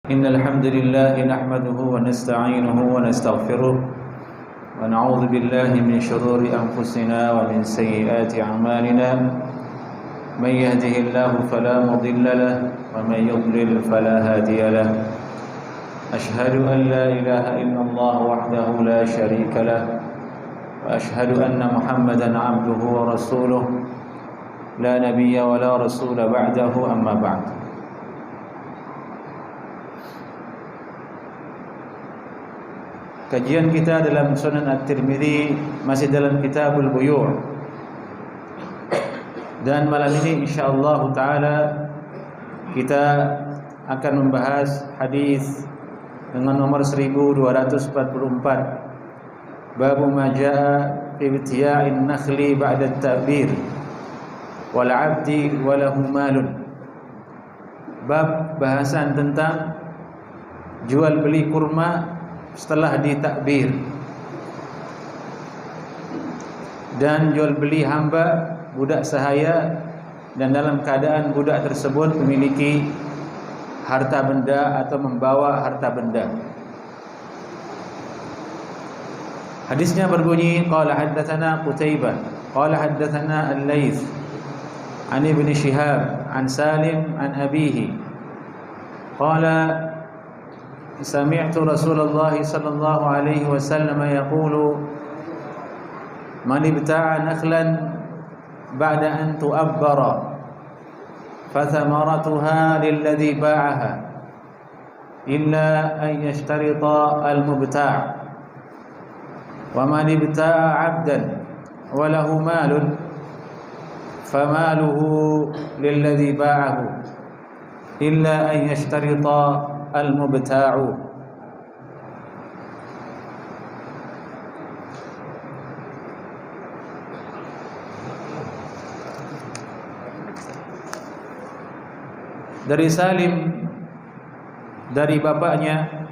إن الحمد لله نحمده ونستعينه ونستغفره ونعوذ بالله من شرور أنفسنا ومن سيئات أعمالنا من يهده الله فلا مضل له ومن يضلل فلا هادي له أشهد أن لا إله إلا الله وحده لا شريك له وأشهد أن محمدا عبده ورسوله لا نبي ولا رسول بعده أما بعد. Kajian kita dalam Sunan At-Tirmidzi masih dalam Kitabul Buyu'. Dan malam ini insyaallah taala kita akan membahas hadis dengan nomor 1244. Bab ma jaa fi ibtiya'in nakhli ba'da at-ta'bir wal 'abdi wa lahu malun. Bab bahasan tentang jual beli kurma setelah ditakbir dan jual beli hamba budak sahaya dan dalam keadaan budak tersebut memiliki harta benda atau membawa harta benda. Hadisnya berbunyi qala haddatsana Qutaibah qala haddatsana Al-Laits an Ibn Shihab an Salim an abihi qala سمعت رسول الله صلى الله عليه وسلم يقول من ابتاع نخلا بعد أن تؤبر فثمرتها للذي باعها إلا أن يشترط المبتاع ومن ابتاع عبدا وله مال فماله للذي باعه إلا أن يشترط al-mubta'u. Dari Salim dari bapaknya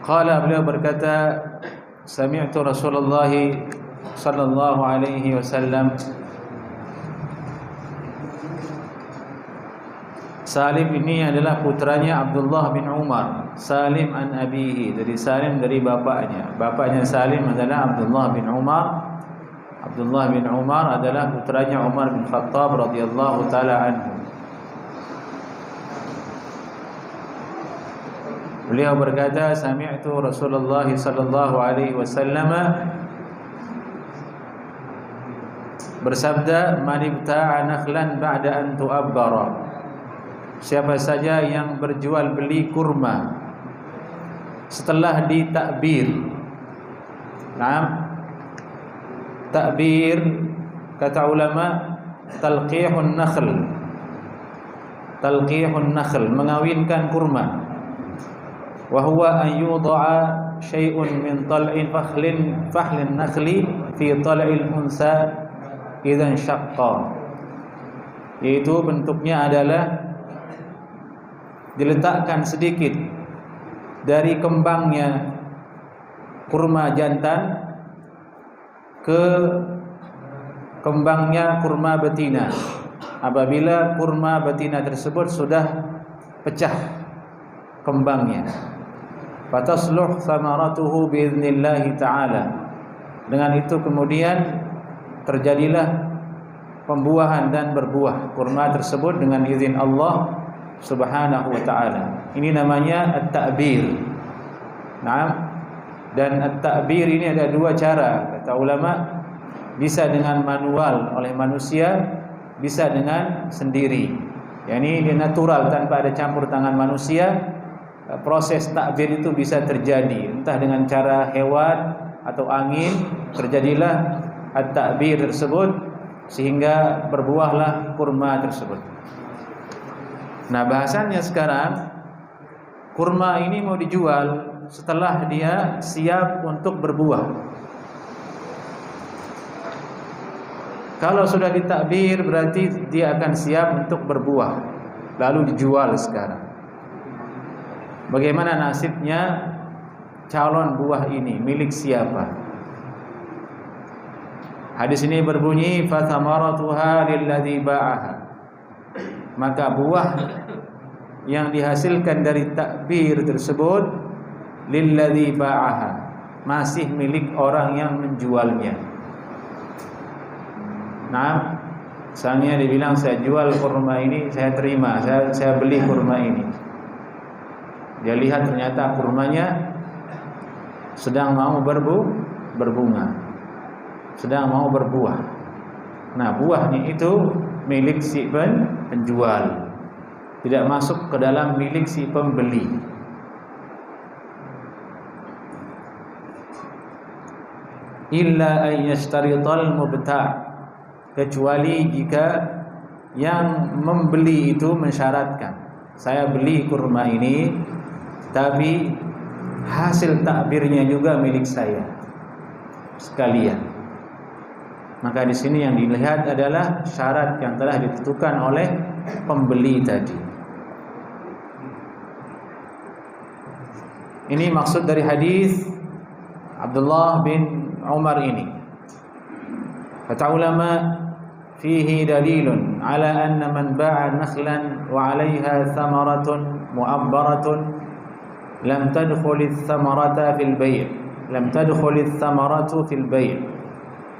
qala, beliau berkata sami'tu Rasulullah sallallahu alaihi wasallam. Salim ini adalah putranya Abdullah bin Umar. Salim an abihi, dari Salim dari bapaknya. Bapaknya Salim adalah Abdullah bin Umar. Abdullah bin Umar adalah putranya Umar bin Khattab radhiyallahu taala anhu. Beliau berkata sami'tu Rasulullah sallallahu alaihi wasallam bersabda man ibta'a nakhlan ba'da an tu'abbara. Siapa saja yang berjual beli kurma setelah ditakbir. Naam. Takbir kata ulama talqihun nakhl. Talqihun nakhl, mengawinkan kurma. Wa huwa an yudha'a syai'un min tal'in fahlin nakhli fi tal'il unsa idzan syaqqa. Yaitu bentuknya adalah diletakkan sedikit dari kembangnya kurma jantan ke kembangnya kurma betina. Apabila kurma betina tersebut sudah pecah kembangnya, fatasluh thamaratuhu biiznillah ta'ala. Dengan itu kemudian terjadilah pembuahan dan berbuah kurma tersebut dengan izin Allah Subhanahu wa ta'ala. Ini namanya at-ta'bir. Naam. Dan at-ta'bir ini ada dua cara kata ulama. Bisa dengan manual oleh manusia, bisa dengan sendiri. Yani dia natural tanpa ada campur tangan manusia. Proses takbir itu bisa terjadi entah dengan cara hewan atau angin, terjadilah at-ta'bir tersebut sehingga berbuahlah kurma tersebut. Nah, bahasannya sekarang kurma ini mau dijual setelah dia siap untuk berbuah. Kalau sudah ditakbir berarti dia akan siap untuk berbuah, lalu dijual sekarang. Bagaimana nasibnya calon buah ini, milik siapa? Hadis ini berbunyi fathamaratuha lilladzi ba'aha. maka buah yang dihasilkan dari takbir tersebut lilladzi ba'aha, masih milik orang yang menjualnya. Nah, misalnya dibilang saya jual kurma ini, saya terima, saya beli kurma ini. Dia lihat ternyata kurmanya sedang mau berbunga, sedang mau berbuah. Nah, buahnya itu milik si penjual, tidak masuk ke dalam milik si pembeli. Illa an yashtarital mubta', kecuali jika yang membeli itu mensyaratkan, saya beli kurma ini tapi hasil takbirnya juga milik saya sekalian. Maka di sini yang dilihat adalah syarat yang telah ditentukan oleh pembeli tadi. Ini maksud dari hadis Abdullah bin Umar ini. Kata ulama, fihi dalilun ala anna man ba'a nakhlan wa 'alayha thamaratun mu'abbaratun lam tadkhul ats-thamarata fil bay', lam tadkhul ats-thamaratu fil bay'.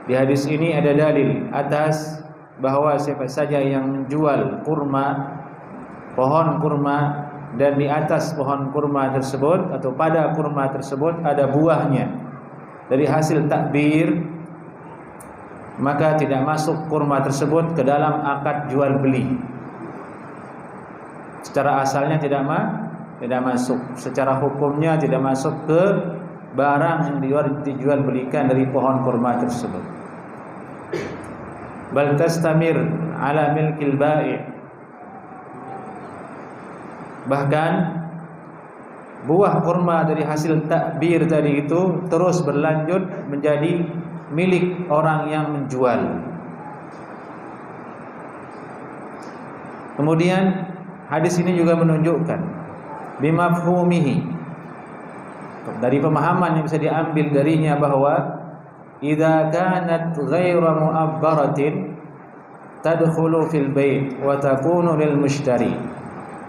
Di hadis ini ada dalil atas bahwa siapa saja yang menjual kurma, pohon kurma, dan di atas pohon kurma tersebut atau pada kurma tersebut ada buahnya dari hasil takbir, maka tidak masuk kurma tersebut ke dalam akad jual beli. Secara asalnya tidak masuk, secara hukumnya tidak masuk ke barang yang dijual belikan dari pohon kurma tersebut. Bal tastamir ala milkil bai', bahkan buah kurma dari hasil takbir tadi itu terus berlanjut menjadi milik orang yang menjual. Kemudian hadis ini juga menunjukkan bimafhumihi, dari pemahaman yang bisa diambil darinya bahwa idza kanat ghaira mu'abbaratin tadkhulu fil bai' wa takunu lil mushtari.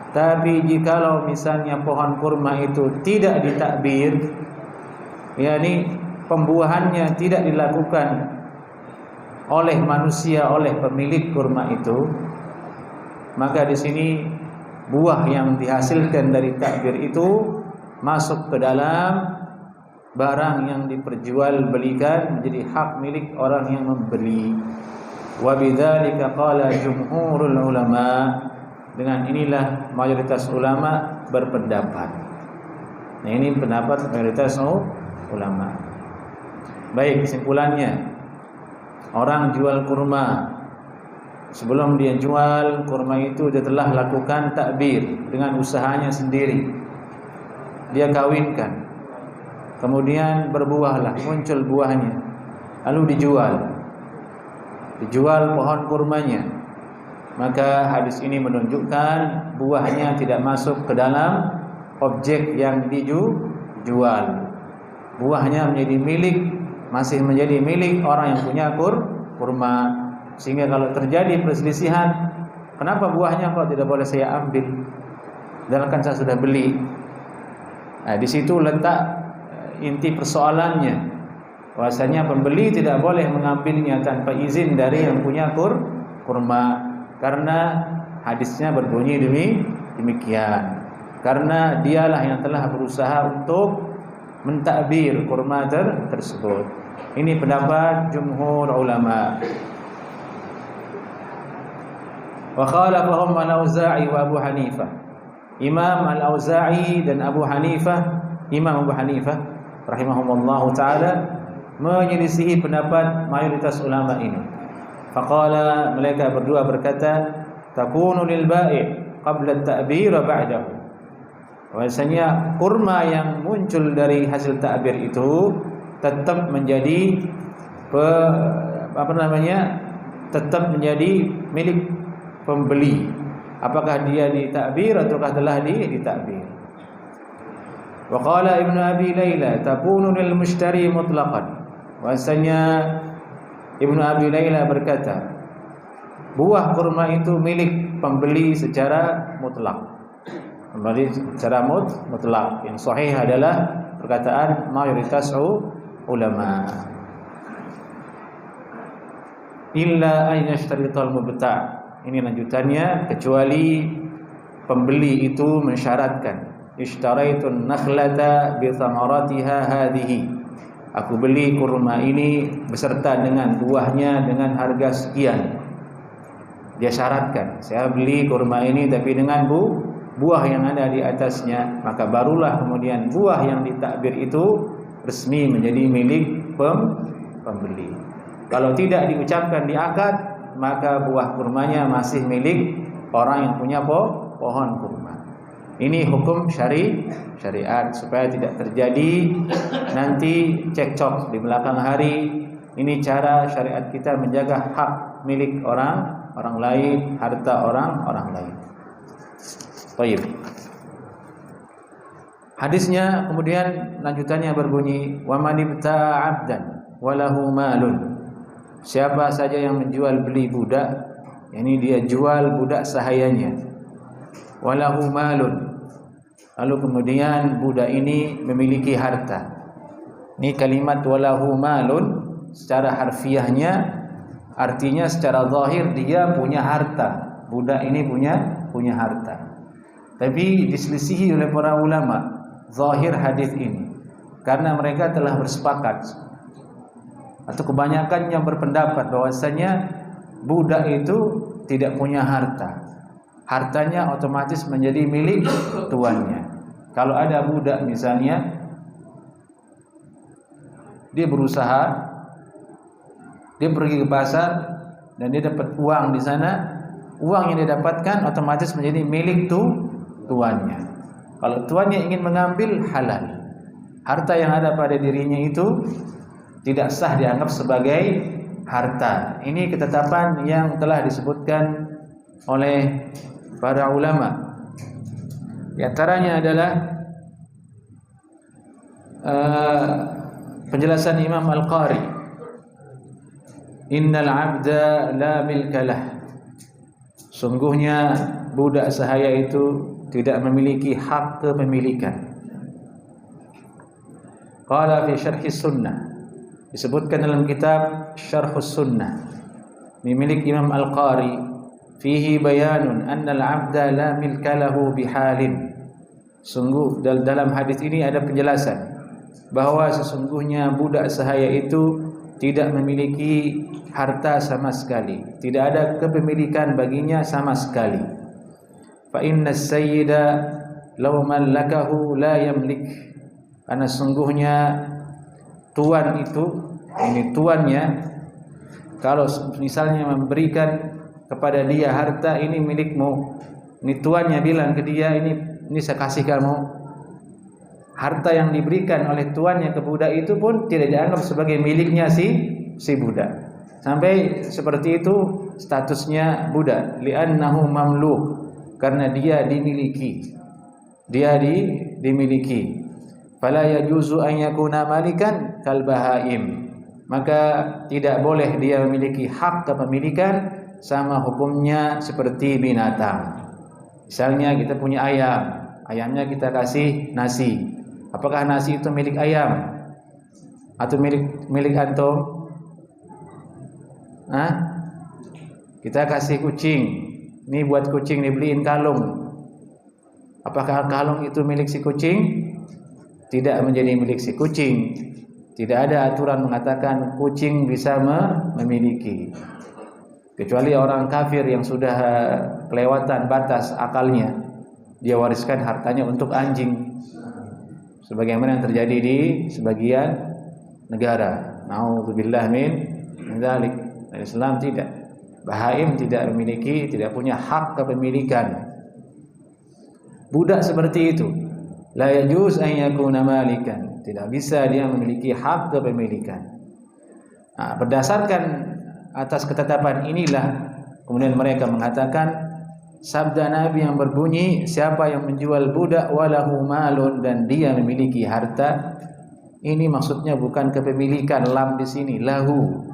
Tapi jikalau misalnya pohon kurma itu tidak ditakbir, yakni pembuahannya tidak dilakukan oleh manusia, oleh pemilik kurma itu, maka di sini buah yang dihasilkan dari takbir itu masuk ke dalam barang yang diperjualbelikan, menjadi hak milik orang yang membeli. Wa bidzalika qala jumhurul ulama, dengan inilah mayoritas ulama berpendapat. Nah, ini pendapat mayoritas ulama. Baik, kesimpulannya, orang jual kurma, sebelum dia jual kurma itu dia telah lakukan takbir dengan usahanya sendiri. Dia kawinkan, kemudian berbuahlah, muncul buahnya, lalu dijual pohon kurmanya. Maka hadis ini menunjukkan buahnya tidak masuk ke dalam objek yang dijual. Buahnya menjadi milik, masih menjadi milik orang yang punya kurma. Sehingga kalau terjadi perselisihan, kenapa buahnya kok tidak boleh saya ambil, dan kan saya sudah beli. Nah, di situ letak inti persoalannya, bahwasanya pembeli tidak boleh mengambilnya tanpa izin dari yang punya kurma, karena hadisnya berbunyi demikian. Karena dialah yang telah berusaha untuk mentakbir kurma tersebut. Ini pendapat jumhur ulama. Wa khalafahum al-Auza'i wa Abu Hanifah. Imam al-Auza'i dan Abu Hanifah, Imam Abu Hanifah rahimahumullah ta'ala, menyelisihi pendapat mayoritas ulama ini. Faqala, mereka berdua berkata, takunu lil bai' qabla at-ta'bir wa ba'dahu. Bahwasanya kurma yang muncul dari hasil takbir itu tetap menjadi tetap menjadi milik pembeli, apakah dia ditakbir ataukah telah ditakbir. Wa qala Ibnu Abi Layla takunu lil mushtari mutlaqan. Bahwasanya Ibnu Abi Layla berkata, buah kurma itu milik pembeli secara mutlak. Pembeli secara mutlak. Yang sahih adalah perkataan mayoritas ulama. Illa an yashtarital mubta'. Ini lanjutannya, kecuali pembeli itu mensyaratkan, ishtaraitun nakhlata bi thamaratiha hadhihi. Aku beli kurma ini beserta dengan buahnya dengan harga sekian. Dia syaratkan, saya beli kurma ini tapi dengan buah yang ada di atasnya, maka barulah kemudian buah yang ditakbir itu resmi menjadi milik pembeli. Kalau tidak diucapkan di akad, maka buah kurmanya masih milik orang yang punya pohon kurma. Ini hukum syariat supaya tidak terjadi nanti cekcok di belakang hari. Ini cara syariat kita menjaga hak milik orang lain, harta orang lain. Baik. Hadisnya kemudian lanjutannya berbunyi, wa man ibta'a 'abdan wa lahu malun. Siapa saja yang menjual beli budak, yakni dia jual budak sahayanya, walahu malun, lalu kemudian budak ini memiliki harta. Ini kalimat walahu malun secara harfiahnya artinya secara zahir dia punya harta, budak ini punya harta. Tapi diselisihi oleh para ulama zahir hadis ini, karena mereka telah bersepakat atau kebanyakan yang berpendapat bahwasanya budak itu tidak punya harta. Hartanya otomatis menjadi milik tuannya. Kalau ada budak misalnya dia berusaha, dia pergi ke pasar dan dia dapat uang di sana, uang yang dia dapatkan otomatis menjadi milik tuannya. Kalau tuannya ingin mengambil, halal. Harta yang ada pada dirinya itu tidak sah dianggap sebagai harta. Ini ketetapan yang telah disebutkan oleh para ulama. Di antaranya adalah penjelasan Imam Al-Qari, innal 'abda la milkalah. Sungguhnya budak sahaya itu tidak memiliki hak kepemilikan. Qala fi syarhi sunnah, disebutkan dalam kitab Syarhus Sunnah milik Imam Al-Qari, fihi bayanun anna al-'abda la milka lahu bihalin. Sungguh dalam hadis ini ada penjelasan bahwa sesungguhnya budak sahaya itu tidak memiliki harta sama sekali, tidak ada kepemilikan baginya sama sekali. Fa inna as-sayyida law mallakahu la yamlik. Karena sungguhnya tuan itu, ini tuannya, kalau misalnya memberikan kepada dia harta, ini milikmu, ini tuannya bilang ke dia, ini saya kasih kamu. Harta yang diberikan oleh tuannya ke budak itu pun tidak dianggap sebagai miliknya si budak. Sampai seperti itu statusnya budak, li'annahu mamluk, karena dia dimiliki. Dia dimiliki. Fala yajuzu an yakuna malikan kal bahaim. Maka tidak boleh dia memiliki hak kepemilikan sama hukumnya seperti binatang. Misalnya kita punya ayam, ayamnya kita kasih nasi. Apakah nasi itu milik ayam atau milik antum? Kita kasih kucing, ini buat kucing dibeliin kalung. Apakah kalung itu milik si kucing? Tidak menjadi milik si kucing. Tidak ada aturan mengatakan kucing bisa memiliki, kecuali orang kafir yang sudah kelewatan batas akalnya, dia wariskan hartanya untuk anjing, sebagaimana yang terjadi di sebagian negara. Nauzubillah min dzalik. Islam tidak, bahaim tidak memiliki, tidak punya hak kepemilikan. Budak seperti itu, la yajuz an yakuna malikan, tidak bisa dia memiliki hak kepemilikan. Berdasarkan atas ketetapan inilah kemudian mereka mengatakan sabda Nabi yang berbunyi, siapa yang menjual budak walahu malun, dan dia memiliki harta, ini maksudnya bukan kepemilikan, lam di sini lahu,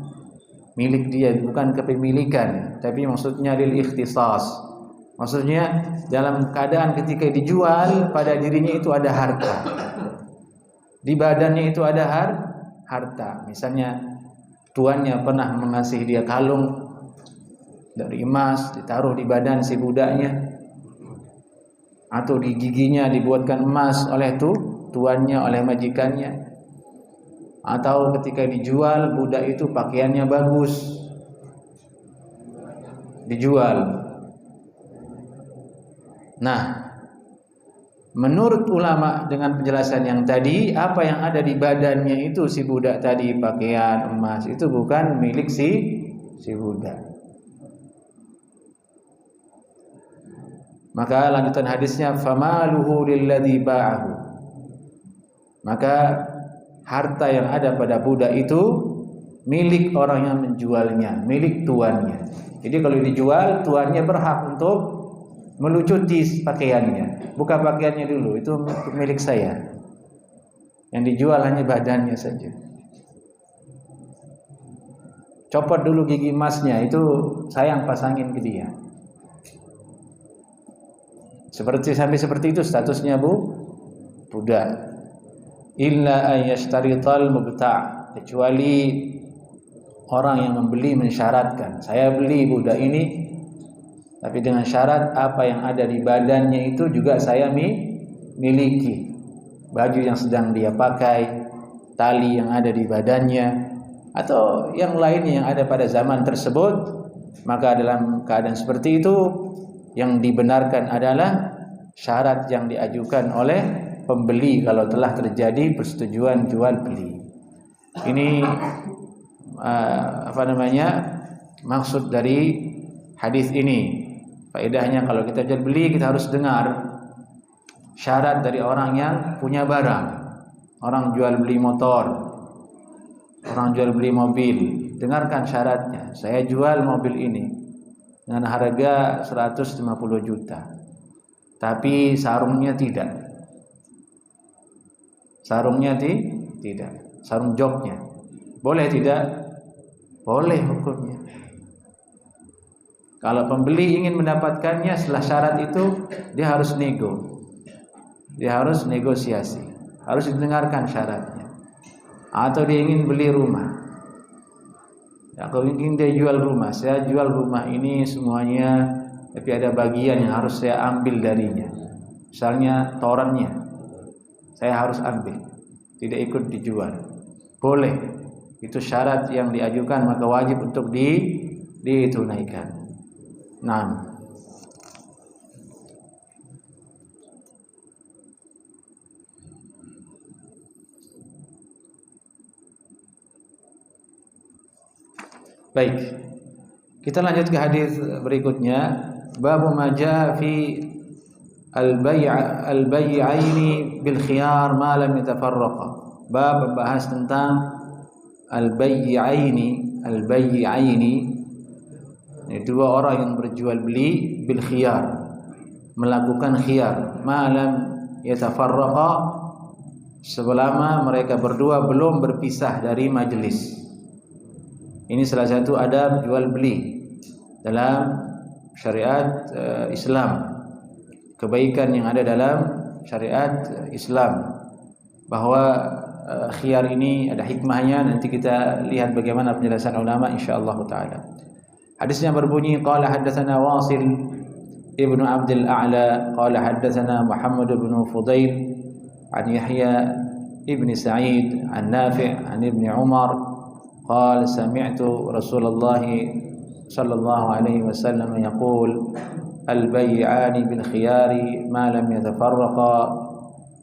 milik dia, bukan kepemilikan, tapi maksudnya lil ikhtisas, Maksudnya dalam keadaan ketika dijual pada dirinya itu ada harta. Di badannya itu ada harta. Misalnya tuannya pernah mengasih dia kalung dari emas, ditaruh di badan si budaknya, atau di giginya dibuatkan emas oleh tuannya, oleh majikannya. Atau ketika dijual budak itu pakaiannya bagus, dijual. Nah, menurut ulama dengan penjelasan yang tadi, apa yang ada di badannya itu si budak tadi, pakaian, emas, itu bukan milik si budak. Maka lanjutan hadisnya, famaluhu lilladzi ba'ahu. Maka harta yang ada pada budak itu milik orang yang menjualnya, milik tuannya. Jadi kalau dijual, tuannya berhak untuk melucuti pakaiannya. Buka pakaiannya dulu, itu milik saya. Yang dijual hanya badannya saja. Copot dulu gigi emasnya, itu saya yang pasangin ke dia. Sampai seperti itu statusnya budak. Illa ayyashtarital mubta', kecuali orang yang membeli mensyaratkan, saya beli budak ini tapi dengan syarat apa yang ada di badannya itu juga saya miliki. Baju yang sedang dia pakai, tali yang ada di badannya, atau yang lainnya yang ada pada zaman tersebut. Maka dalam keadaan seperti itu, yang dibenarkan adalah syarat yang diajukan oleh pembeli kalau telah terjadi persetujuan jual beli. Ini maksud dari hadis ini. Faedahnya kalau kita jual beli, kita harus dengar syarat dari orang yang punya barang. Orang jual beli motor, orang jual beli mobil, dengarkan syaratnya. Saya jual mobil ini dengan harga 150 juta, tapi sarungnya tidak. Sarungnya tidak. Sarung joknya boleh tidak? Boleh hukumnya. Kalau pembeli ingin mendapatkannya setelah syarat itu, dia harus dia harus negosiasi, harus didengarkan syaratnya. Atau dia ingin beli rumah, ya, kalau ingin dia jual rumah, saya jual rumah ini semuanya, tapi ada bagian yang harus saya ambil darinya. Misalnya torannya, saya harus ambil, tidak ikut dijual. Boleh, itu syarat yang diajukan, maka wajib untuk ditunaikan. Nah, baik, kita lanjut ke hadis berikutnya. Babu ma jaa fi al-bay'aini bil khiyar ma lam yatafarraqa. Bab membahas tentang al-bay'aini, dua orang yang berjual beli bil khiyar, melakukan khiyar, ma lam yatafarraqa, selama mereka berdua belum berpisah dari majelis. Ini salah satu adab jual beli dalam syariat Islam. Kebaikan yang ada dalam syariat Islam, bahwa khiyar ini ada hikmahnya. Nanti kita lihat bagaimana penjelasan ulama insyaallah taala. Hadisnya berbunyi, qala haddatsana Wasil ibnu Abdul A'la qala haddatsana Muhammad ibn Fudail an Yahya ibn Sa'id an Nafi' an ibn Umar qala sami'tu Rasulullah sallallahu alaihi wasallam yaqul al-bay'ani bil khiyari ma lam yatafarraqa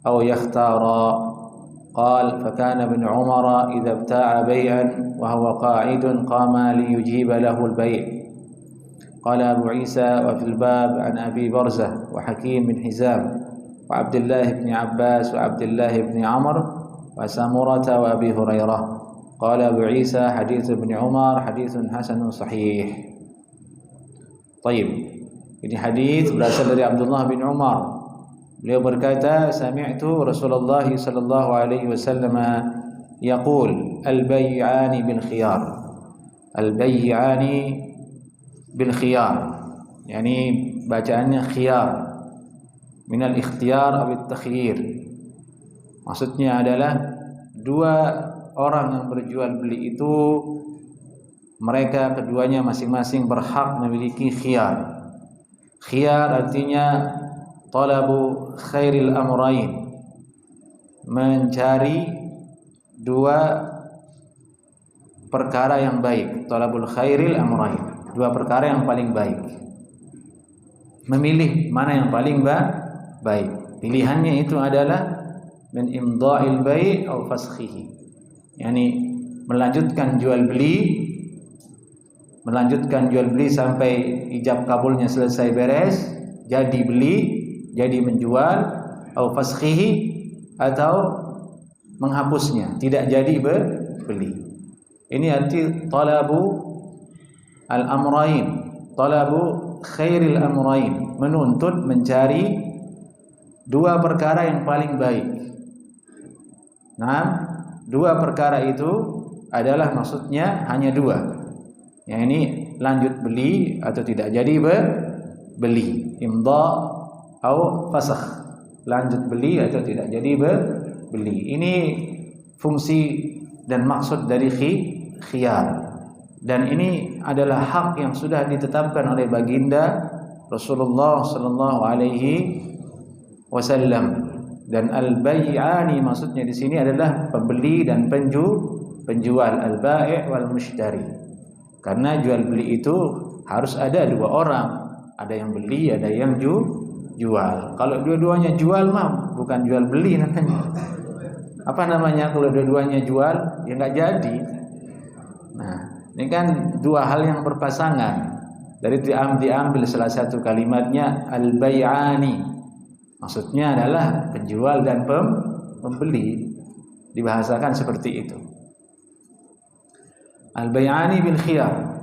aw yakhtara. قال فكان ابن عمر إذا ابتاع بيعا وهو قاعد قام ليجيب له البيع. قال أبو عيسى وفي الباب عن أبي برزة وحكيم بن حزام وعبد الله بن عباس وعبد الله بن عمرو وسمرة وأبي هريرة. قال أبو عيسى حديث ابن عمر حديث حسن صحيح. طيب, ini hadis berasal dari Abdullah bin Umar. Beliau berkata, sami'tu Rasulullah sallallahu alaihi wasallam yaqul al-bay'ani bil khiyar. Al-bay'ani bil khiyar, yakni bacaannya khiyar, minal ikhtiyar awit takhyir. Maksudnya adalah dua orang yang berjual beli itu mereka keduanya masing-masing berhak memiliki khiyar. Khiyar artinya talabu khairil amrain, mencari dua perkara yang baik. Talabul khairil amrain, dua perkara yang paling baik. Memilih mana yang paling baik. Pilihannya itu adalah min imda'il bai' atau fashihi, yakni melanjutkan jual beli sampai ijab kabulnya selesai beres, jadi beli, jadi menjual, atau fashihi, atau menghapusnya, tidak jadi beli. Ini arti talabu al-amrain, talabu khairil amrain, menuntut mencari dua perkara yang paling baik. Nah, dua perkara itu adalah maksudnya hanya dua. Yang ini lanjut beli atau tidak jadi beli, imdha atau fasakh, lanjut beli atau tidak jadi beli. Ini fungsi dan maksud dari khiyar. Dan ini adalah hak yang sudah ditetapkan oleh baginda Rasulullah sallallahu alaihi wasallam. Dan al-bai'ani maksudnya di sini adalah pembeli dan penjual, al-bai' wal mushtari. Karena jual beli itu harus ada dua orang, ada yang beli, ada yang jual. Kalau dua-duanya jual mah bukan jual beli namanya. Apa namanya kalau dua-duanya jual? Ya nggak jadi. Nah, ini kan dua hal yang berpasangan. Dari diambil salah satu kalimatnya al-bai'ani. Maksudnya adalah penjual dan pembeli, dibahasakan seperti itu. Al-bai'ani bil khiyar.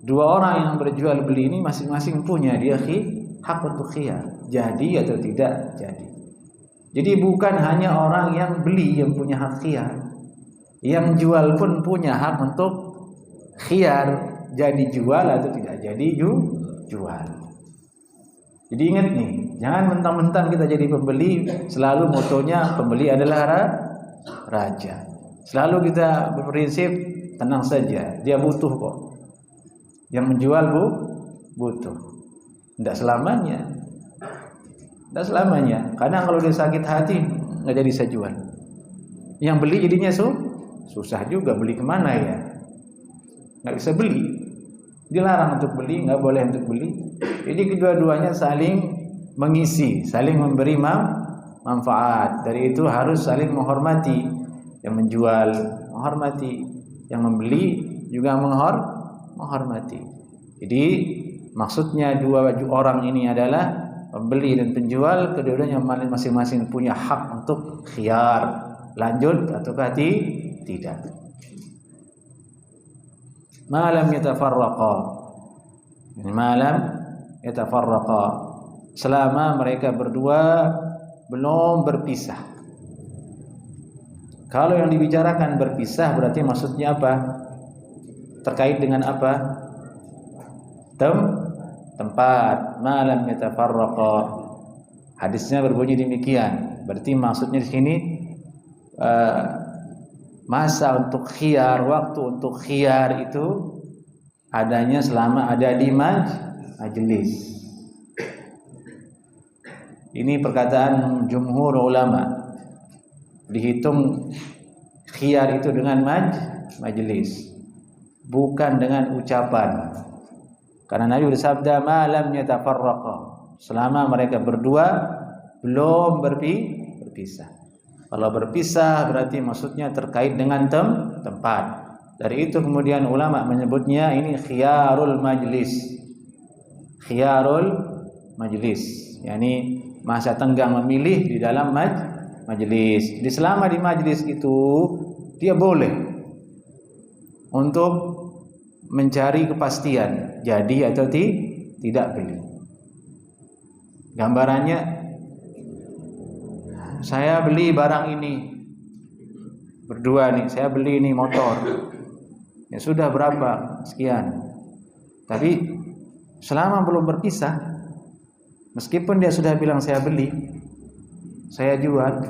Dua orang yang berjual beli ini masing-masing punya dia hak untuk khiyar, jadi atau tidak jadi. Jadi bukan hanya orang yang beli yang punya hak khiyar, yang jual pun punya hak untuk khiyar, jadi jual atau tidak jadi jual. Jadi ingat nih, jangan mentang-mentang kita jadi pembeli selalu motonya pembeli adalah raja. Selalu kita berprinsip tenang saja, dia butuh kok. Yang menjual butuh. Tidak selamanya. Tidak selamanya. Kadang kalau dia sakit hati nggak jadi saya jual. Yang beli jadinya susah juga, beli kemana ya? Nggak bisa beli. Dilarang untuk beli, nggak boleh untuk beli. Jadi kedua-duanya saling mengisi, saling memberi manfaat. Dari itu harus saling menghormati. Yang menjual menghormati, yang membeli juga menghormati. Jadi maksudnya dua orang ini adalah pembeli dan penjual, kedua-duanya masing-masing punya hak untuk khiyar, lanjut ataukah tidak. Malam yatafarraqa, malam yatafarraqa, selama mereka berdua belum berpisah. Kalau yang dibicarakan berpisah berarti maksudnya apa? Terkait dengan apa? Tempat. Malam yatafarraqa. Hadisnya berbunyi demikian. Berarti maksudnya di sini masa untuk khiyar, waktu untuk khiyar itu adanya selama ada di majelis. Ini perkataan jumhur ulama. Dihitung khiyar itu dengan majelis, bukan dengan ucapan. Karena Nabi bersabda malam yatafarraqa, selama mereka berdua belum berpisah. Kalau berpisah berarti maksudnya terkait dengan tempat. Dari itu kemudian ulama menyebutnya ini khiyarul majlis. Khiyarul majlis, yakni masa tenggang memilih di dalam majelis. Di selama di majelis itu dia boleh untuk mencari kepastian jadi atau tidak beli. Gambarannya, saya beli barang ini berdua nih, saya beli ini motor. Ya sudah berapa? Sekian. Tapi selama belum berpisah, Meskipun dia sudah bilang saya beli, saya jual,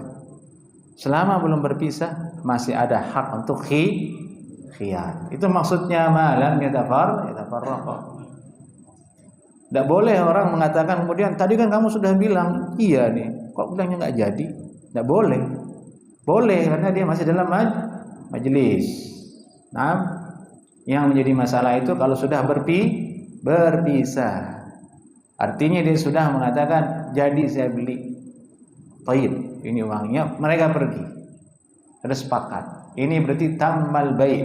selama belum berpisah masih ada hak untuk khiyar. Itu maksudnya malam yatafarraqa. Tidak boleh orang mengatakan kemudian tadi kan kamu sudah bilang iya nih, kok bilangnya nggak jadi? Tidak boleh. Boleh karena dia masih dalam majelis. Nah, yang menjadi masalah itu kalau sudah berpisah. Artinya dia sudah mengatakan jadi saya beli. Taib, ini uangnya, mereka pergi. Sudah sepakat. Ini berarti tammal bai'.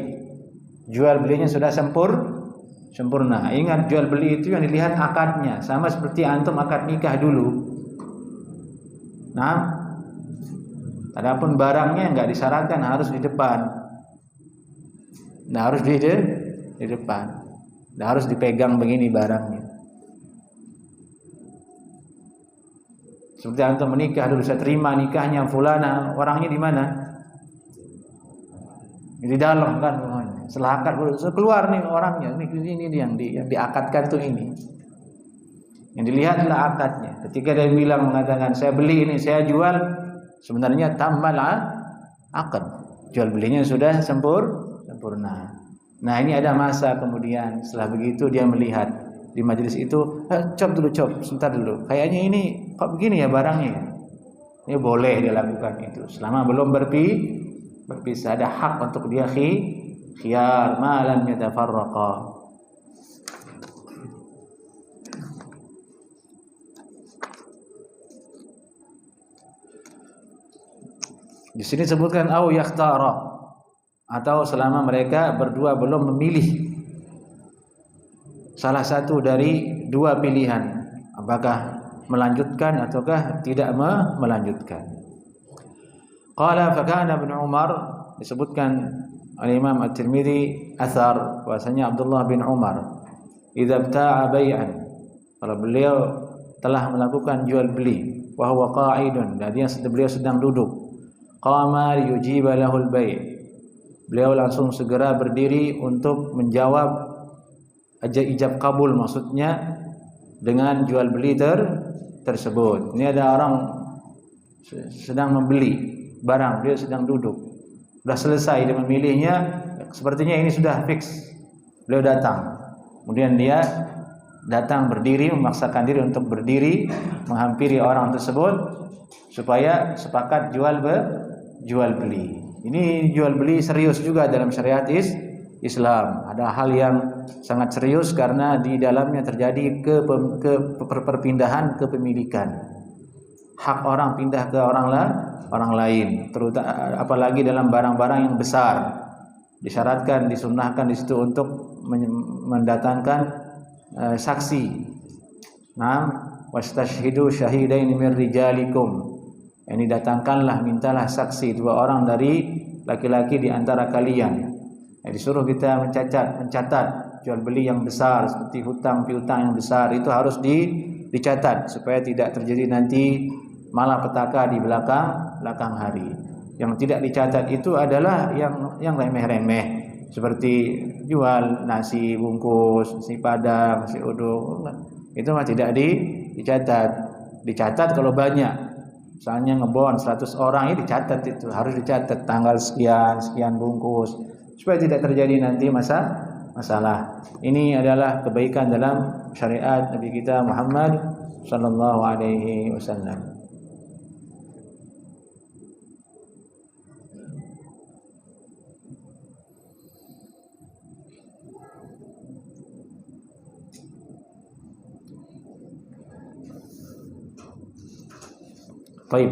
Jual belinya sudah sempurna. Ingat jual beli itu yang dilihat akadnya, sama seperti antum akad nikah dulu. Nah, adapun barangnya enggak disyaratkan harus di depan. Nah, harus di depan. Nah, harus dipegang begini barangnya. Seperti antum menikah dulu, saya terima nikahnya fulana, orangnya di mana? Di dalam kan. Setelah akad keluar nih orangnya, ini yang diakadkan tuh ini. Yang dilihat adalah akadnya. Ketika dia bilang mengatakan saya beli ini, saya jual, sebenarnya tammal akad. Jual belinya sudah sempurna. Nah, ini ada masa kemudian setelah begitu dia melihat di majelis itu, cop, sebentar dulu. Kayaknya ini kok begini ya barangnya. Ini boleh dia lakukan itu selama belum berpisah, ada hak untuk dia khiyar ma lam yatafarraqa. Di sini sebutkan au yakhtara, atau selama mereka berdua belum memilih salah satu dari dua pilihan, apakah melanjutkan ataukah tidak melanjutkan. Qala fa kana Ibnu Umar, disebutkan oleh Imam At-Tirmidzi athar bahwasanya Abdullah bin Umar idza bta'a bai'an, kalau beliau telah melakukan jual beli, wa huwa qa'idun, dan beliau sedang duduk, qama liyujiba lahul bai', beliau langsung segera berdiri untuk menjawab ijab kabul, maksudnya dengan jual beli tersebut. Ini ada orang sedang membeli barang, dia sedang duduk, sudah selesai dia memilihnya, sepertinya ini sudah fix. Beliau datang, kemudian dia datang berdiri, memaksakan diri untuk berdiri menghampiri orang tersebut supaya sepakat jual beli. Ini jual beli serius juga dalam syariat Islam. Ada hal yang sangat serius karena di dalamnya terjadi perpindahan kepemilikan. Hak orang pindah ke orang lain, terutama apalagi dalam barang-barang yang besar. Disyaratkan, disunnahkan di situ untuk mendatangkan saksi. Naam, wastashhidu syahidaini min rijalikum. Ini datangkanlah, mintalah saksi dua orang dari laki-laki di antara kalian. Disuruh kita mencatat jual beli yang besar seperti hutang piutang yang besar, itu harus dicatat supaya tidak terjadi nanti malapetaka di belakang hari. Yang tidak dicatat itu adalah yang remeh-remeh, seperti jual nasi bungkus, nasi padang, nasi uduk, itu mah tidak dicatat. Dicatat kalau banyak, misalnya ngebon 100 orang, ini dicatat, itu harus dicatat tanggal sekian bungkus, supaya tidak terjadi nanti masalah. Ini adalah kebaikan dalam syariat Nabi kita Muhammad sallallahu alaihi wasallam. Baik.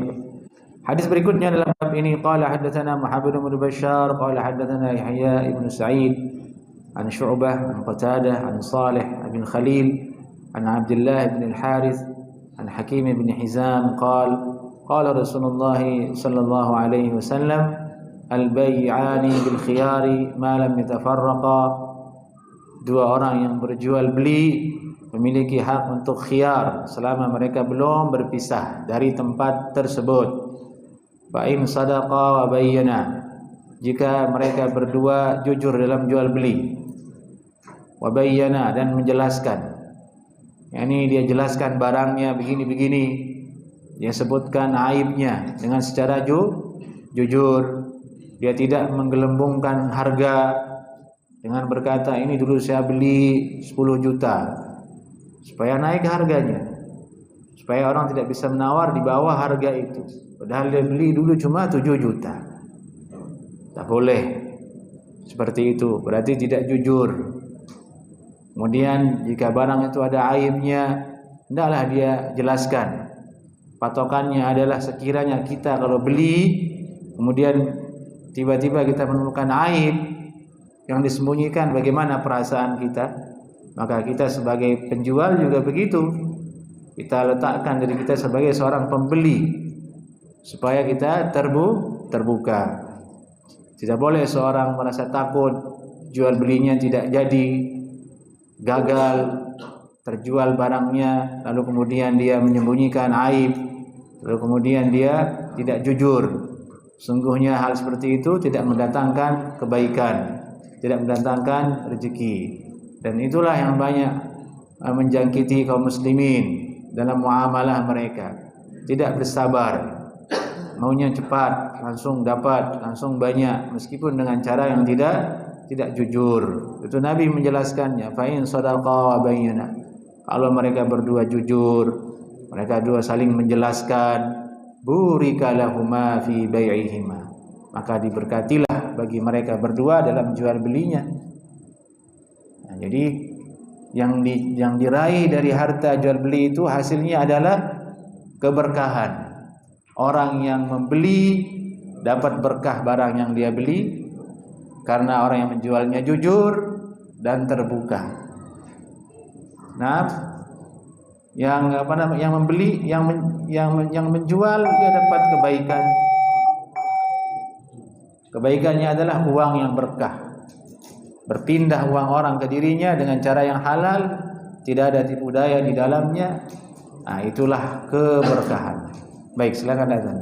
Hadis berikutnya dalam bab ini, qala haddatsana Muhammad bin Bashar qala haddatsana Yahya ibn Sa'id an Syu'bah an Qatadah an Salih bin Khalil an Abdullah bin Al-Harith an Hakim bin Hizam qala Rasulullah sallallahu alaihi wasallam al-bai'ani bil khiyari ma lam yatafarraqa. Dua orang yang berjual beli memiliki hak untuk khiyar selama mereka belum berpisah dari tempat tersebut. Fa in sadaqa wa bayyana, jika mereka berdua jujur dalam jual beli, wa bayyana, dan menjelaskan, Yang ini dia jelaskan barangnya begini-begini, dia sebutkan aibnya dengan secara jujur. Dia tidak menggelembungkan harga dengan berkata ini dulu saya beli 10 juta supaya naik harganya, supaya orang tidak bisa menawar di bawah harga itu, padahal dia beli dulu cuma 7 juta. Tak boleh seperti itu, berarti tidak jujur. Kemudian jika barang itu ada aibnya, hendaklah dia jelaskan. Patokannya adalah sekiranya kita kalau beli kemudian tiba-tiba kita menemukan aib yang disembunyikan, bagaimana perasaan kita? Maka kita sebagai penjual juga begitu. Kita letakkan diri kita sebagai seorang pembeli supaya kita terbuka. Tidak boleh seorang merasa takut jual belinya tidak jadi, gagal, terjual barangnya, lalu kemudian dia menyembunyikan aib, lalu kemudian dia tidak jujur. Sungguhnya hal seperti itu tidak mendatangkan kebaikan, tidak mendatangkan rezeki. Dan itulah yang banyak menjangkiti kaum muslimin dalam muamalah mereka. Tidak bersabar, maunya cepat, langsung dapat, langsung banyak, meskipun dengan cara yang tidak jujur. Itu Nabi menjelaskannya, fa in sadaqa wa bayyana. Kalau mereka berdua jujur, mereka dua saling menjelaskan, burika lahuma fi bai'ihima, maka diberkatilah bagi mereka berdua dalam jual belinya. Nah, jadi yang diraih dari harta jual beli itu hasilnya adalah keberkahan. Orang yang membeli dapat berkah barang yang dia beli karena orang yang menjualnya jujur dan terbuka. Nah, yang membeli, yang menjual dia dapat kebaikan. Kebaikannya adalah uang yang berkah. Berpindah uang orang ke dirinya dengan cara yang halal, tidak ada tipu daya di dalamnya. Nah, itulah keberkahan. Baik, silakan datang.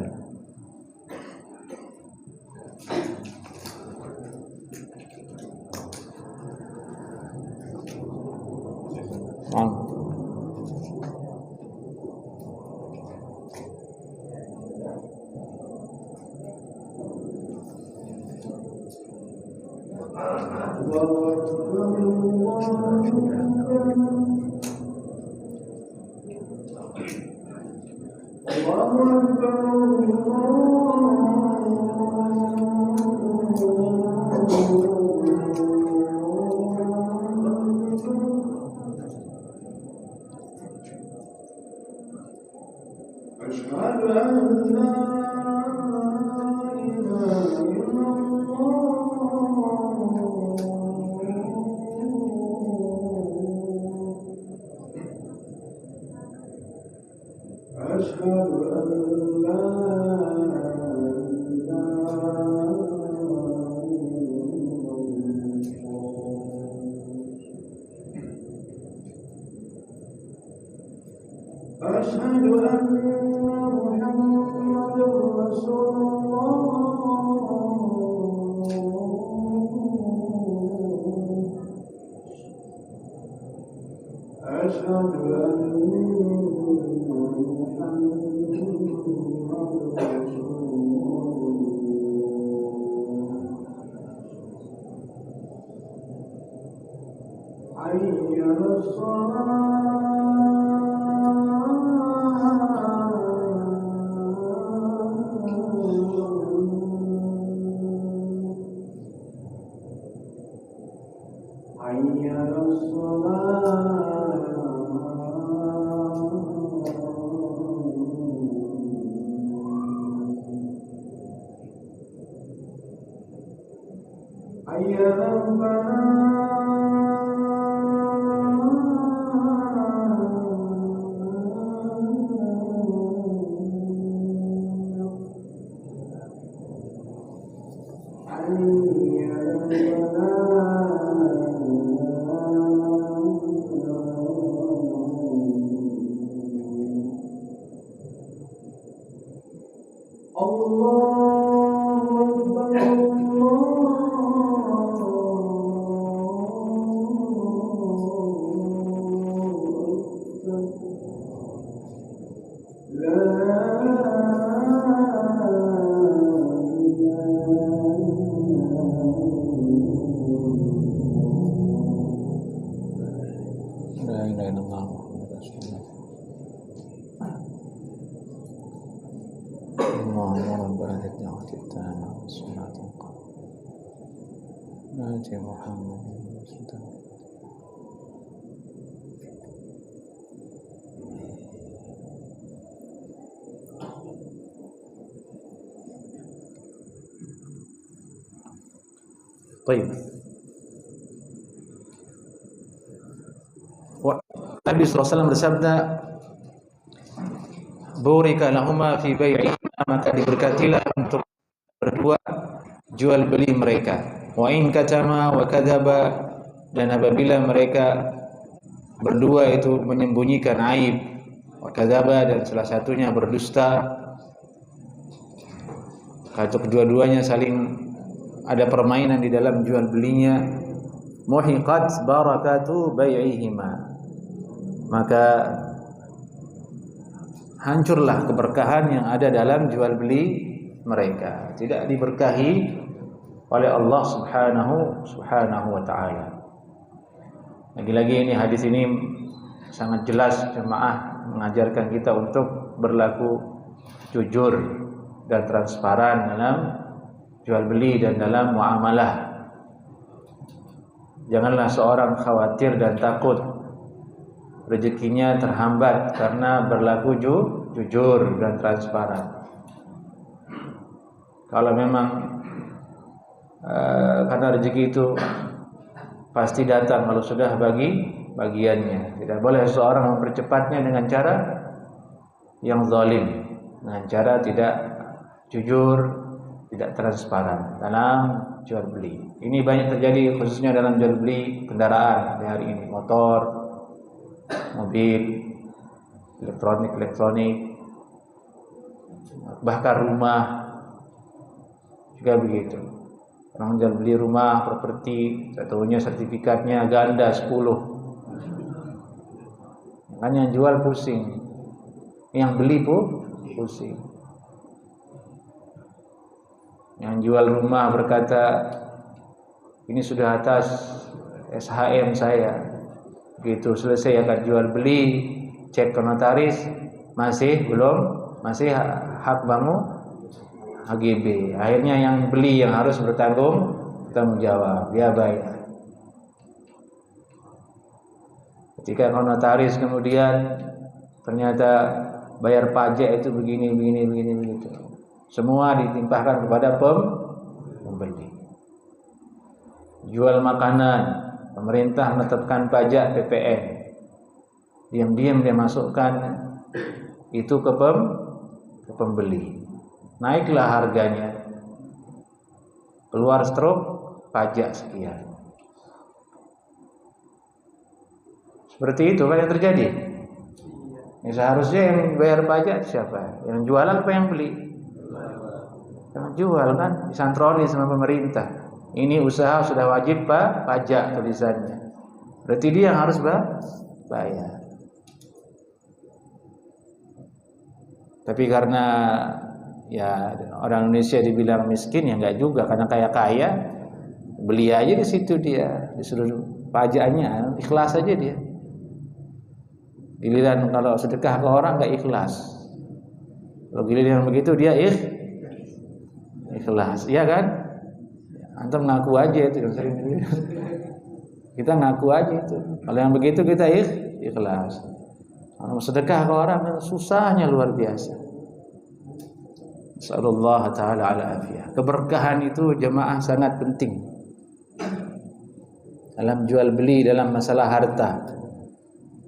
Allahumma rabbana ad-da'wati at-tammah was-salati al-qa'imah Muhammad sallallahu Baik. Nabi SAW bersabda, "Burika lahuma fi bai'ihima," maka diberkatilah untuk berdua jual beli mereka. Wa in katama wa kadzaba, dan apabila mereka berdua itu menyembunyikan aib, wa kadzaba, dan salah satunya berdusta, kalau kedua-duanya saling ada permainan di dalam jual belinya, muhiqat barakatu bai'ihima, maka hancurlah keberkahan yang ada dalam jual beli mereka, tidak diberkahi oleh Allah subhanahu wa ta'ala. Lagi-lagi ini hadis ini sangat jelas jemaah mengajarkan kita untuk berlaku jujur dan transparan dalam jual beli dan dalam muamalah. Janganlah seorang khawatir dan takut rezekinya terhambat karena berlaku jujur dan transparan. Kalau memang karena rezeki itu pasti datang kalau sudah bagiannya. Tidak boleh seorang mempercepatnya dengan cara yang zalim, dengan cara tidak jujur, tidak transparan dalam jual beli. Ini banyak terjadi khususnya dalam jual beli kendaraan hari ini, motor, mobil, elektronik, bahkan rumah juga begitu. Orang jual beli rumah, properti, tahunya sertifikatnya ganda 10. Kan yang jual pusing, yang beli pun pusing. Yang jual rumah berkata, ini sudah atas SHM saya. Begitu selesai akan jual beli, cek ke notaris, masih hak bangu HGB. Akhirnya yang beli yang harus bertanggung jawab, dia bayar. Ketika ke notaris kemudian ternyata bayar pajak itu begini begitu. Semua ditimpahkan kepada pembeli. Jual makanan, pemerintah menetapkan pajak PPN. Diam-diam dia masukkan itu ke pembeli. Naiklah harganya. Keluar struk pajak sekian. Seperti itu kan yang terjadi. Ya, seharusnya yang bayar pajak siapa? Yang jualan apa yang beli? Yang jual kan disantroni sama pemerintah. Ini usaha sudah wajib pajak tulisannya. Berarti dia yang harus bayar. Tapi karena ya orang Indonesia dibilang miskin ya enggak juga, karena kaya beli aja di situ dia disuruh pajaknya, ikhlas aja dia. Giliran kalau sedekah ke orang enggak ikhlas. Kalau giliran begitu dia ikhlas, iya kan? Antum ngaku aja itu yang sering kita ngaku aja itu. Kalau yang begitu kita ikhlas. Kalau sedekah ke orang susahnya luar biasa. Sallallahu taala ala afiyah. Keberkahan itu jemaah sangat penting dalam jual beli, dalam masalah harta.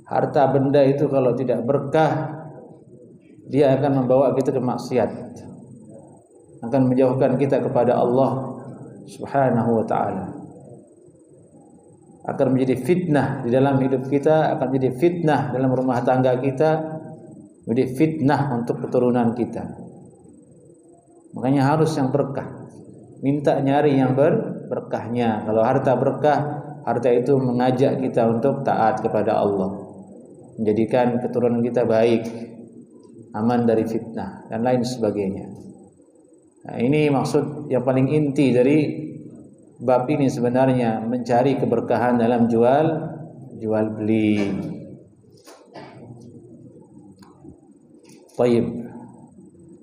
Harta benda itu kalau tidak berkah, dia akan membawa kita ke maksiat, akan menjauhkan kita kepada Allah Subhanahu wa ta'ala, akan menjadi fitnah di dalam hidup kita, akan menjadi fitnah dalam rumah tangga kita, menjadi fitnah untuk keturunan kita. Makanya harus yang berkah, minta nyari yang berkahnya. Kalau harta berkah, harta itu mengajak kita untuk taat kepada Allah, menjadikan keturunan kita baik, aman dari fitnah dan lain sebagainya. Nah, ini maksud yang paling inti dari bab ini sebenarnya, mencari keberkahan dalam jual beli. Baik.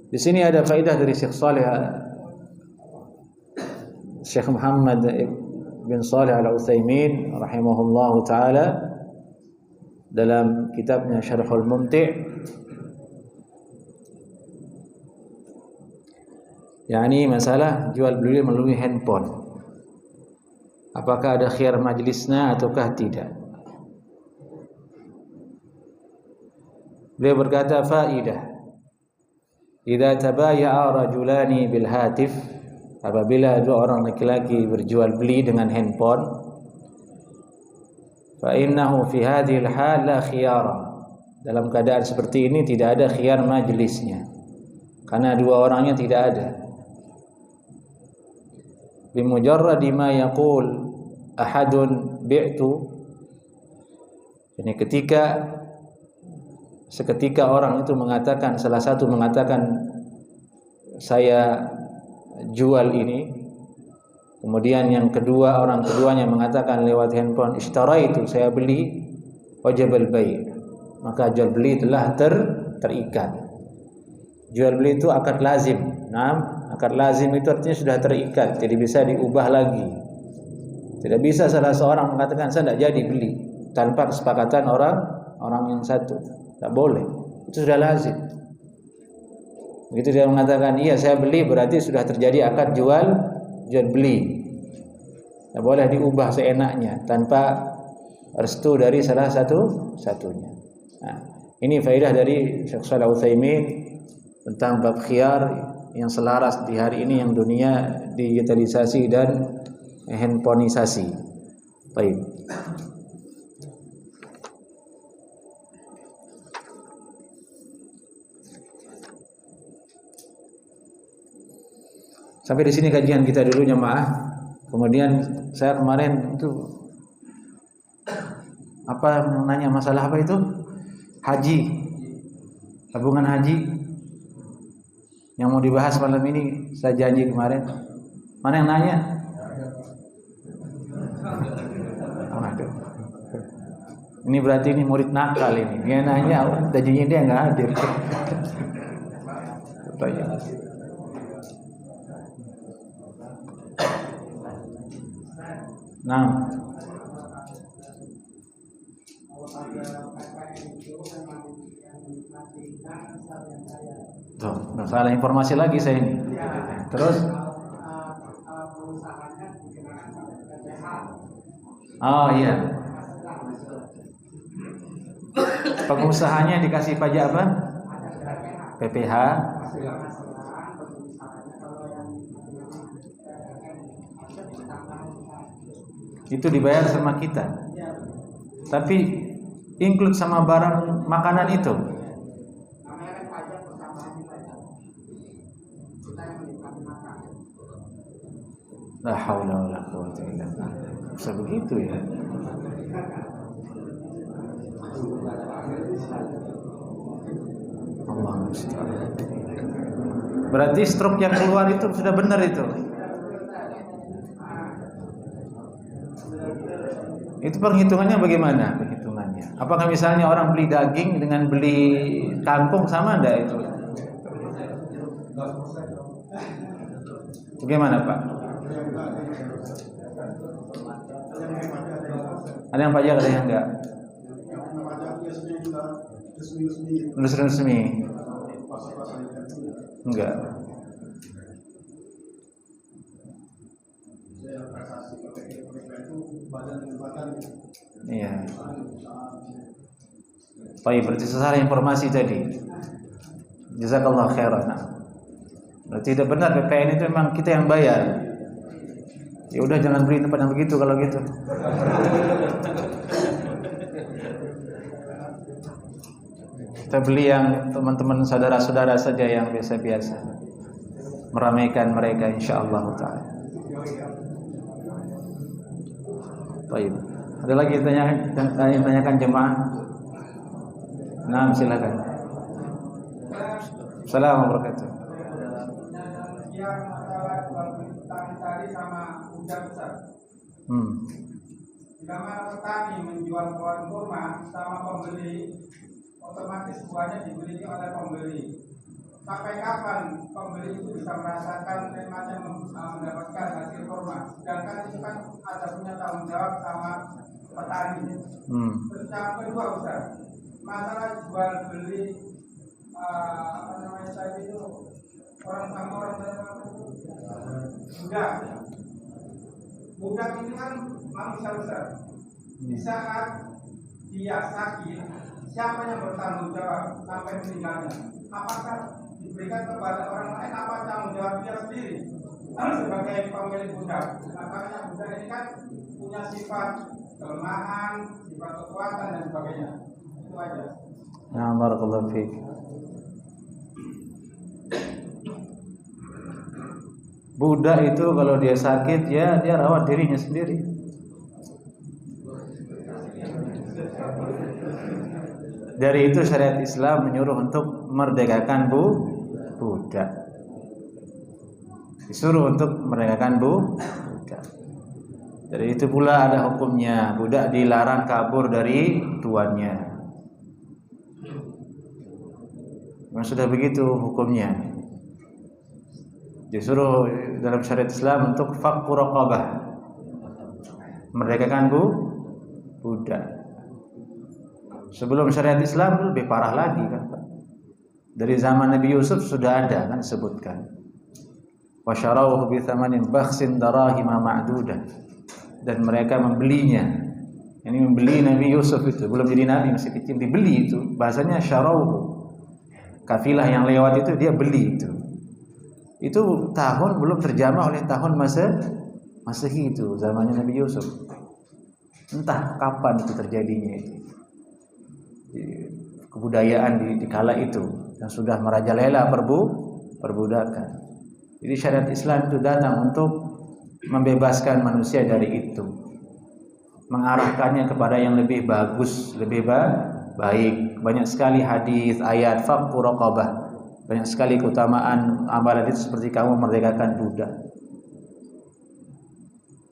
Di sini ada faedah dari Syekh Muhammad bin Shalih Al-Utsaimin rahimahullahu taala dalam kitabnya Syarhul Mumti', yakni masalah jual beli melalui handphone. Apakah ada khiyar majlisnya ataukah tidak? Beliau berkata, faidah idza tabaya'a rajulani bil hatif, apabila dua orang laki-laki berjual beli dengan handphone, fa innahu fi hadhil hal la khiyara, dalam keadaan seperti ini tidak ada khiyar majlisnya karena dua orangnya tidak ada. Bimujarradi ma yaqul ahadun bi'tu, ini seketika orang itu mengatakan, salah satu mengatakan saya jual ini, kemudian yang kedua, orang keduanya mengatakan lewat handphone ishtaraitu, saya beli, wajibal bai', maka jual beli telah terikat. Jual beli itu akad lazim. Nah, akad lazim itu artinya sudah terikat, tidak bisa diubah lagi. Tidak bisa salah seorang mengatakan saya tidak jadi beli tanpa kesepakatan orang yang satu. Tidak boleh. Itu sudah lazim. Begitu dia mengatakan iya saya beli, berarti sudah terjadi akad jual beli. Tidak boleh diubah seenaknya tanpa restu dari salah satunya. Nah, ini faedah dari Syekh Shalih Al-Utsaimin tentang bab khiyar yang selaras di hari ini yang dunia digitalisasi dan handphoneisasi. Baik. Sampai di sini kajian kita dulu jemaah. Kemudian saya kemarin itu nanya masalah apa itu? Haji. Tabungan haji. Yang mau dibahas malam ini saya janji kemarin. Mana yang nanya? Aduh. Ini berarti ini murid nakal ini. Dia nanya, janjinya dia nggak hadir. Nah, tuh, salah informasi lagi saya ini. Terus, oh iya, pengusahanya dikasih pajak apa? PPH. Itu dibayar sama kita, tapi include sama barang makanan itu. La haula wala quwwata illa billah. Bisa begitu ya? Allah musta'an. Berarti struk yang keluar itu sudah benar itu. Itu perhitungannya bagaimana perhitungannya? Apakah misalnya orang beli daging dengan beli kangkung sama enggak itu? Bagaimana Pak? Ada yang pajak, ada yang enggak? Resmi. Enggak. Iya. Baik, berarti salah informasi tadi. Jazakallah khairan. Berarti tidak benar PPN itu memang kita yang bayar. Ya udah jangan beli tempat yang begitu kalau gitu. Kita beli yang teman-teman saudara-saudara saja yang biasa-biasa. Meramaikan mereka insyaallah taala. Baik. Ada lagi tanyakan jemaah? Nah, silakan. Assalamualaikum warahmatullahi wabarakatuh. Yang masalah jual beli petani tadi sama hujan besar. Jika petani menjual pohon kurma sama pembeli, otomatis buahnya dibeli oleh pembeli. Sampai kapan pembeli itu bisa merasakan nikmatnya mendapatkan hasil kurma? Sedangkan itu kan ada punya tanggung jawab sama petani. Terus yang kedua Ustaz, masalah jual beli tadi itu orang sama orang budak ini kan manusia besar. Di saat dia sakit, siapa yang bertanggung jawab sampai meninggalnya? Apakah diberikan kepada orang lain, apa tanggung jawab dia sendiri sebagai pemilik budak? Makanya budak ini kan punya sifat kelemahan, sifat kekuatan dan sebagainya. Itu aja. Nah, barakallahu fiik. Budak itu kalau dia sakit ya dia rawat dirinya sendiri. Dari itu syariat Islam menyuruh untuk merdekakan budak. Disuruh untuk merdekakan budak. Dari itu pula ada hukumnya, budak dilarang kabur dari tuannya. Memang sudah begitu hukumnya. Disuruh dalam syariat Islam untuk fakku raqabah, merdekakan budak. Sebelum syariat Islam lebih parah lagi kan Pak. Dari zaman Nabi Yusuf sudah ada kan disebutkan. Wa syarauhu bi thamanin bakhsin darahima ma'dudah. Dan mereka membelinya. Ini membeli Nabi Yusuf itu, belum jadi nabi masih kecil dibeli itu. Bahasanya syarauhu. Kafilah yang lewat itu dia beli itu. Itu tahun belum terjamah oleh tahun Masehi itu, zamannya Nabi Yusuf. Entah kapan itu terjadinya itu. Kebudayaan di kala itu yang sudah merajalela perbudakan. Jadi syariat Islam itu datang untuk membebaskan manusia dari itu, mengarahkannya kepada yang lebih bagus, lebih baik. Banyak sekali hadis, ayat fakku raqabah. Banyak sekali keutamaan amalan itu seperti kamu merdekakan budak.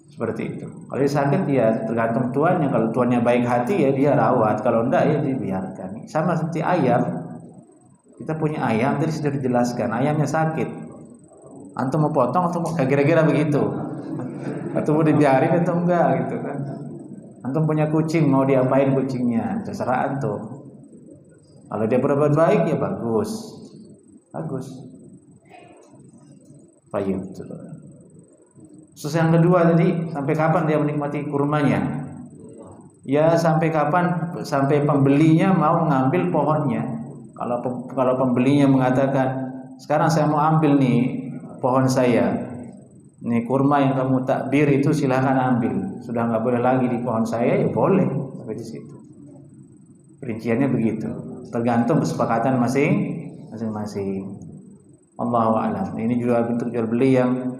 Seperti itu. Kalau dia sakit ya tergantung tuannya. Kalau tuannya baik hati ya dia rawat. Kalau enggak ya dibiarkan. Sama seperti ayam. Kita punya ayam tadi sudah dijelaskan. Ayamnya sakit. Antum mau potong atau mau kira-kira begitu? Atau mau dibiarin atau enggak gitu kan? Antum punya kucing mau diapain kucingnya? Terserah antum. Kalau dia berbuat baik ya bagus. Baik. Terus yang kedua tadi, sampai kapan dia menikmati kurmanya? Ya sampai kapan? Sampai pembelinya mau mengambil pohonnya. Kalau pembelinya mengatakan, sekarang saya mau ambil nih pohon saya, nih kurma yang kamu takbir itu silahkan ambil. Sudah nggak boleh lagi di pohon saya, ya boleh sampai di situ. Perinciannya begitu. Tergantung kesepakatan masing-masing. Allahu a'lam. Ini juga bentuk jual beli yang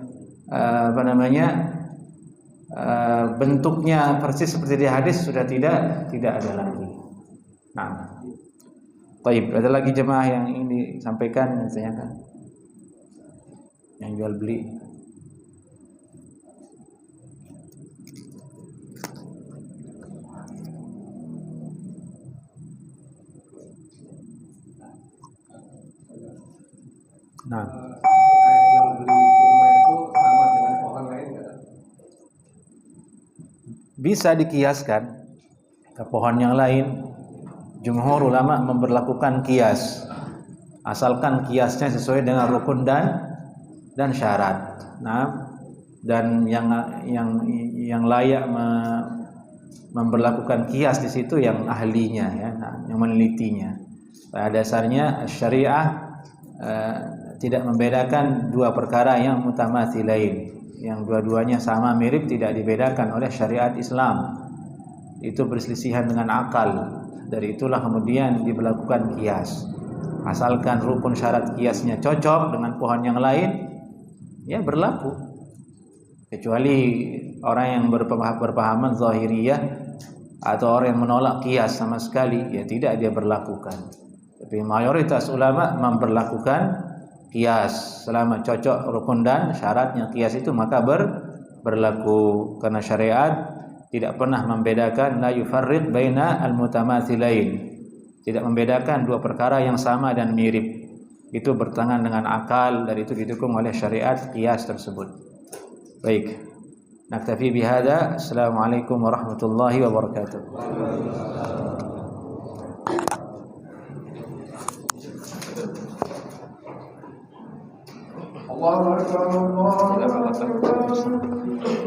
bentuknya persis seperti di hadis sudah tidak ada lagi. Nah, baik, ada lagi jemaah yang ini disampaikan yang ditanyakan, yang jual beli. Nah, jual beli kurma itu sama dengan pohon lain nggak? Bisa dikiaskan ke pohon yang lain. Jumhur ulama memberlakukan kias, asalkan kiasnya sesuai dengan rukun dan syarat. Nah, dan yang layak memberlakukan kias di situ yang ahlinya ya, yang menelitinya. Pada dasarnya syariah tidak membedakan dua perkara yang mutamathilain, yang dua-duanya sama mirip, tidak dibedakan oleh syariat Islam. Itu berselisihan dengan akal. Dari itulah kemudian diberlakukan kias. Asalkan rukun syarat kiasnya cocok dengan pohon yang lain, ya berlaku. Kecuali orang yang berpahaman zahiriyah atau orang yang menolak kias sama sekali, ya tidak dia berlakukan. Tapi mayoritas ulama memberlakukan kias selama cocok rukun dan syaratnya kias itu, maka berlaku, karena syariat tidak pernah membedakan, la yufarriq baina al-mutamathilain, tidak membedakan dua perkara yang sama dan mirip. itu bertentangan dengan akal dan itu didukung oleh syariat qiyas tersebut. Baik, naktafi bihada. Assalamualaikum warahmatullahi wabarakatuh. Allahu Akbar, Allahu Akbar.